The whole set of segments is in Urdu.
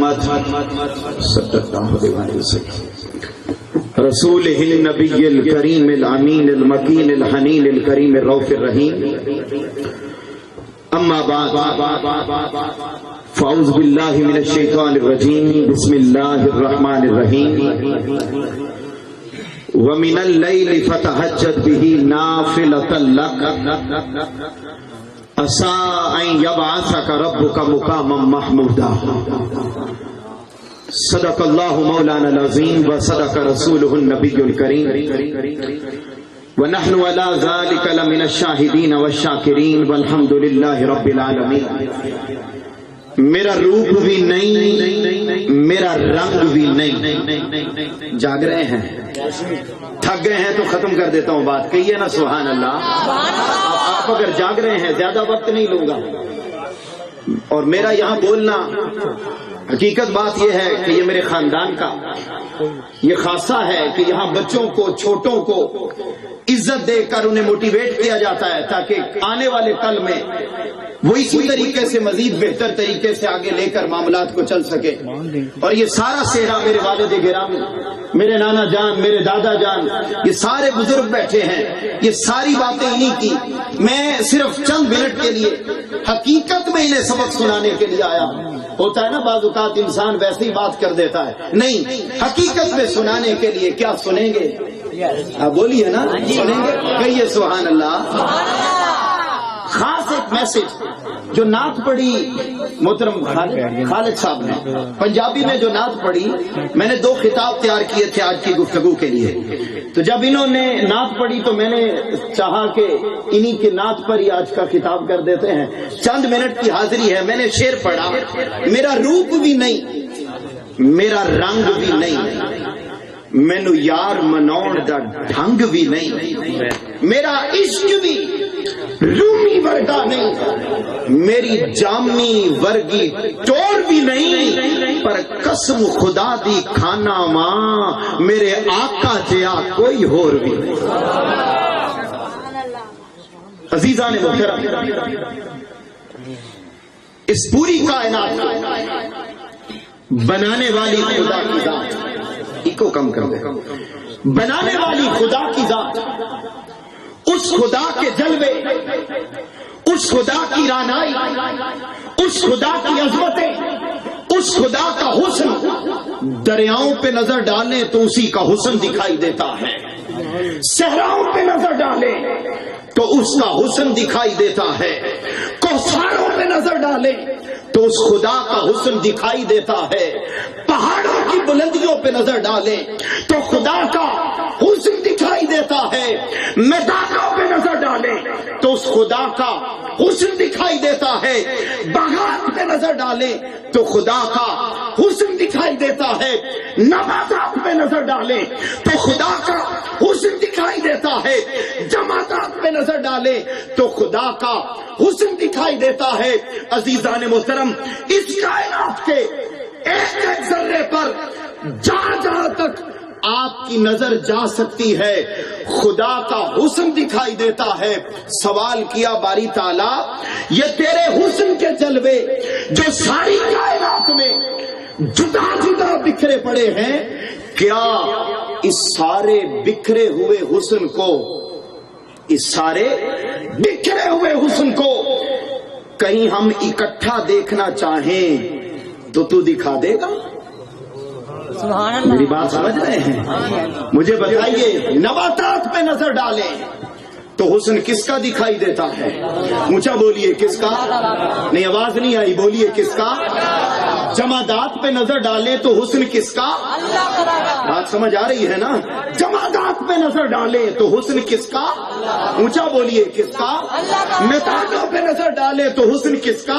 محمد صلی اللہ علیہ وسلم رسولہ النبی الکریم الامین المکین الحنین الکریم الرؤوف الرحیم اما بعد فاعوذ باللہ من الشیطان الرجیم بسم اللہ الرحمن الرحیم ومن اللیل فتہجد بہ نافلۃ لک عسى ان يبعثك ربك مقاما محمودا صدق اللہ مولانا العظیم وصدق رسولہ النبی الکریم ونحن على ذلك لمن الشاہدین والشاکرین والحمد للہ رب العالمین. میرا روپ بھی نہیں، میرا رنگ بھی نہیں. جاگ رہے ہیں؟ تھک گئے ہیں تو ختم کر دیتا ہوں بات. کہیے نا سبحان اللہ. آپ اگر جاگ رہے ہیں زیادہ وقت نہیں لوں گا. اور میرا یہاں بولنا حقیقت بات یہ ہے کہ یہ میرے خاندان کا یہ خاصہ ہے کہ یہاں بچوں کو، چھوٹوں کو عزت دے کر انہیں موٹیویٹ کیا جاتا ہے تاکہ آنے والے کل میں وہ اسی طریقے سے مزید بہتر طریقے سے آگے لے کر معاملات کو چل سکے. اور یہ سارا صحرا میرے والد گرامی، میرے نانا جان، میرے دادا جان، یہ سارے بزرگ بیٹھے ہیں. یہ ساری باتیں انہیں کی. میں صرف چند منٹ کے لیے حقیقت میں انہیں سبق سنانے کے لیے آیا. ہوتا ہے نا بعض اوقات انسان ویسے ہی بات کر دیتا ہے. نہیں، حقیقت میں سنانے کے لیے. کیا سنیں گے؟ آپ بولیے نا، سنیں گے؟ کہیے سبحان اللہ. خاص ایک میسج جو نعت پڑھی محترم خالد صاحب نے پنجابی میں جو نعت پڑھی، میں نے 2 خطاب تیار کیے تھے آج کی گفتگو کے لیے. تو جب انہوں نے نعت پڑھی تو میں نے چاہا کہ انہی کے نعت پر ہی آج کا خطاب کر دیتے ہیں. چند منٹ کی حاضری ہے. میں نے شعر پڑھا، میرا روپ بھی نہیں، میرا رنگ بھی نہیں، مینو یار مناؤن دا ڈھنگ بھی نہیں، میرا عشق بھی رومی ورگا نہیں، میری جامی ورگی ٹور بھی نہیں، پر قسم خدا دی کھانا ماں میرے آقا جیا کوئی ہور بھی نہیں. عزیزان محترم، اس پوری کائنات بنانے والی خدا کی ذات، کو کم کر دے، بنانے والی خدا کی ذات، اس خدا کے جلوے، اس خدا کی رانائی، اس خدا کی عظمتیں، اس خدا کا حسن دریاؤں پہ نظر ڈالیں تو اسی کا حسن دکھائی دیتا ہے. صحراؤں پہ نظر ڈالیں تو اس کا حسن دکھائی دیتا ہے. کوثروں پہ نظر ڈالیں تو اس خدا کا حسن دکھائی دیتا ہے. پہاڑوں کی بلندیوں پہ نظر ڈالیں تو خدا کا حسن دکھائی دیتا ہے. میدانوں پہ نظر ڈالیں تو اس خدا کا حسن دکھائی دیتا ہے. باغات پہ نظر ڈالیں تو خدا کا حسن دکھائی دیتا ہے. نباتات پہ نظر ڈالیں تو خدا کا حسن دکھائی دیتا ہے. جماعتات پہ نظر ڈالیں تو خدا کا حسن دکھائی دیتا ہے. عزیزان محترم، اس کائنات کے ایک ایک ذرے پر جہاں جہاں تک آپ کی نظر جا سکتی ہے خدا کا حسن دکھائی دیتا ہے. سوال کیا باری تعالیٰ، یہ تیرے حسن کے جلوے جو ساری کائنات میں جدا جدا بکھرے پڑے ہیں، کیا اس سارے بکھرے ہوئے حسن کو، اس سارے بکھرے ہوئے حسن کو کہیں ہم اکٹھا دیکھنا چاہیں تو تو دکھا دے گا؟ میری بات سمجھ رہے ہیں؟ مجھے بتائیے، نباتات پہ نظر ڈالیں تو حسن کس کا دکھائی دیتا ہے؟ اونچا بولیے، کس کا؟ نہیں، آواز نہیں آئی، بولیے کس کا؟ جمادات پہ نظر ڈالیں تو حسن کس کا؟ بات سمجھ آ رہی ہے نا؟ جمادات پہ نظر ڈالیں تو حسن کس کا؟ اونچا بولیے، کس کا؟ میدانوں پہ نظر ڈالیں تو حسن کس کا؟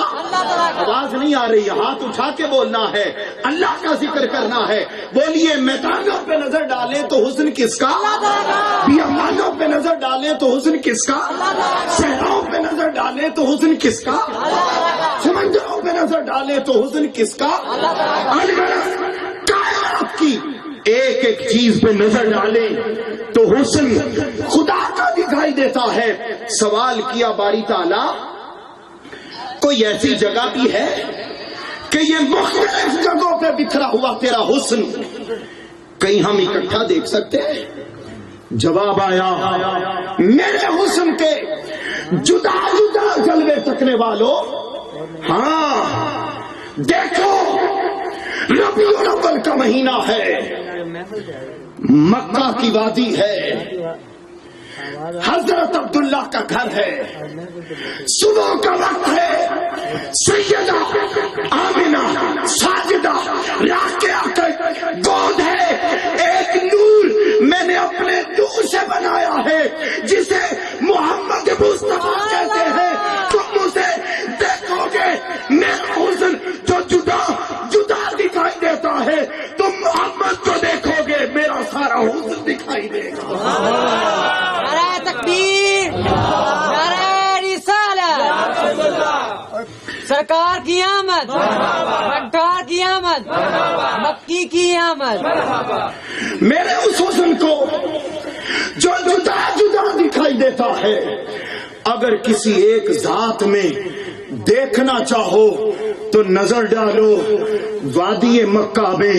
آواز نہیں آ رہی، ہاتھ اٹھا کے بولنا ہے، اللہ کا ذکر کرنا ہے. بولیے، میدانوں پہ نظر ڈالیں تو حسن کس کا؟ بیابانوں پہ نظر ڈالیں تو حسن کس کا؟ صحراؤں پہ نظر ڈالیں تو حسن کس کا؟ سمندروں پہ نظر ڈالیں تو حسن کس کا؟ کائنات کی ایک ایک چیز پہ نظر ڈالیں تو حسن خدا کا دکھائی دیتا ہے. سوال کیا باری تعالیٰ، کوئی ایسی جگہ بھی ہے کہ یہ مختلف جگہوں بکھرا ہوا تیرا حسن کہیں ہم اکٹھا دیکھ سکتے ہیں؟ جواب آیا میرے حسن کے جدا جدا جلوے تکنے والوں، ہاں دیکھو ربیع الاول کا مہینہ ہے، مکہ کی وادی ہے، حضرت عبداللہ کا گھر ہے، صبح کا وقت ہے، سیدہ آمنہ ساجدہ راکعہ کا گود ہے، ایک نور میں نے اپنے دور سے بنایا ہے جسے محمد مصطفیٰ کہتے ہیں، تم اسے دیکھو گے میرا حسن جو جدا جدا دکھائی دیتا ہے، تم محمد کو دیکھو گے میرا سارا حسن دکھائی دے گا۔ سرکار کی آمد، بٹار کی آمد، مکی کی آمد۔ میرے اس حسن کو جو جدا جدا دکھائی دیتا ہے، اگر کسی ایک ذات میں دیکھنا چاہو تو نظر ڈالو وادی مکہ میں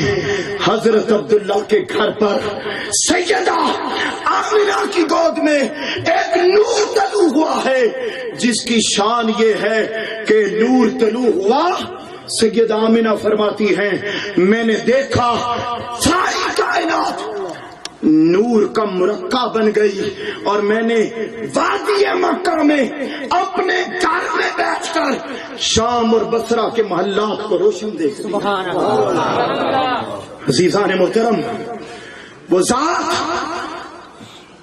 حضرت عبداللہ کے گھر پر سیدہ آمنہ کی گود میں ایک نور طلوع ہوا ہے، جس کی شان یہ ہے کہ نور طلوع ہوا، سیدہ آمنہ فرماتی ہیں میں نے دیکھا ساری کائنات نور کا مرکب بن گئی، اور میں نے وادی مکہ میں اپنے گھر میں بیٹھ کر شام اور بصرہ کے محلات کو روشن دیکھ لیا۔ عزیزان محترم، وہ ذات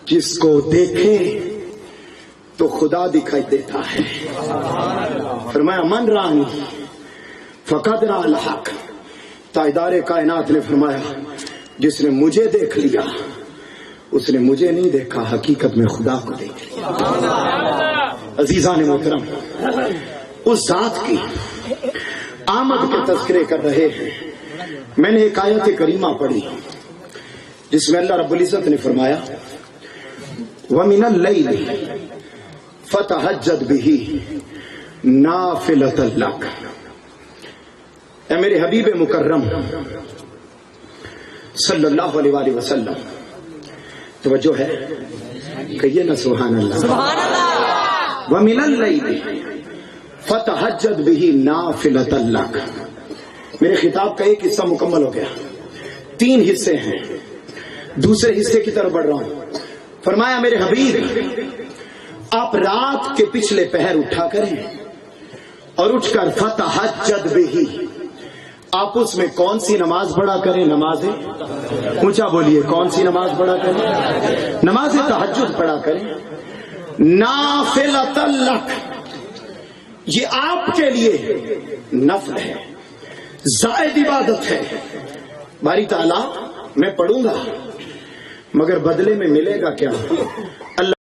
جس کو دیکھے تو خدا دکھائی دیتا ہے۔ فرمایا من رانی فقد رأى الحق، تاجدار کائنات نے فرمایا جس نے مجھے دیکھ لیا اس نے مجھے نہیں دیکھا، حقیقت میں خدا کو دیکھ لیا۔ عزیزان محترم، اس ذات کی آمد کے تذکرے کر رہے ہیں۔ میں نے ایک آیت کریمہ پڑھی جس میں اللہ رب العزت نے فرمایا وَمِنَ اللَّيْلِ فَتَهَجَّدْ بِهِ نَافِلَةً لَكَ۔ اے میرے حبیب مکرم صلی اللہ علیہ وآلہ وسلم، توجہ ہے، کہیے نا سبحان اللہ۔ وَمِنَ اللَّيْلِ فَتَهَجَّدْ بِهِ نَافِلَةً لَكَ۔ میرے خطاب کا ایک حصہ مکمل ہو گیا، 3 حصے ہیں، دوسرے حصے کی طرف بڑھ رہا ہوں۔ فرمایا میرے حبیب آپ رات کے پچھلے پہر اٹھا کریں اور اٹھ کر فَتَهَجَّدْ بِهِ، آپ اس میں کون سی نماز پڑھا کریں؟ نماز اونچا بولیے، کون سی نماز پڑھا کریں؟ نماز تہجد پڑھا کریں۔ نافلۃ لک، یہ آپ کے لیے نفل ہے، زائد عبادت ہے۔ باری تعالیٰ میں پڑھوں گا مگر بدلے میں ملے گا کیا؟ اللہ